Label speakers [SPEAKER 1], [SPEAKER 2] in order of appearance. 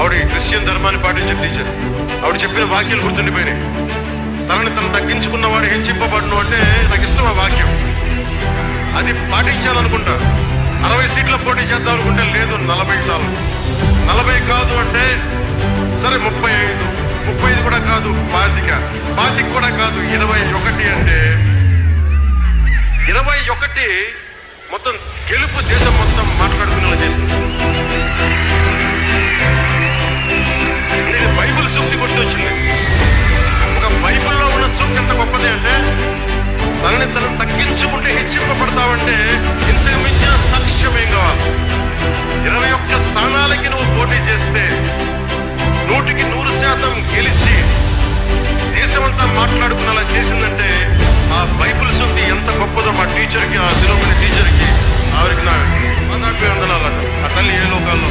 [SPEAKER 1] ఆవిడ క్రిస్టియన్ ధర్మాన్ని పాటించే టీచర్. ఆవిడ చెప్పిన వాక్యాలు గుర్తుండిపోయినాయి. తనని తను తగ్గించుకున్నవాడు హెచ్చింపబడును అంటే నాకు ఇష్టం ఆ వాక్యం. అది పాటించాలనుకుంటా. 60 సీట్ల పోటీ చేద్దాం అనుకుంటే లేదు 40 చాలు. 40 కాదు అంటే సరే 35 కూడా కాదు 25 కూడా కాదు 21 అంటే 21 మొత్తం గెలుపు దేశం మొత్తం మాట్లాడుకునేలా చేసింది. ఇది బైబిల్ సూక్తి గుర్తొచ్చింది. ఒక బైబిల్లో ఉన్న సూక్తి ఎంత గొప్పది అంటే తనని తను తగ్గించుకుంటే హెచ్చింపబడతావంటే ఇంతకు మించిన సాక్ష్యం ఏం కావాలి? 21 స్థానాలకి నువ్వు పోటీ చేస్తే 100% గెలిచి దేశమంతా మాట్లాడుకునేలా చేసిందంటే ఆ బైబిల్ సూక్తి ఎంత గొప్పదో మా టీచర్కి, ఆ శిరోమణి టీచర్కి, ఆవిడకి నా వందనాలు. ఆ తల్లి ఏ లోకాల్లో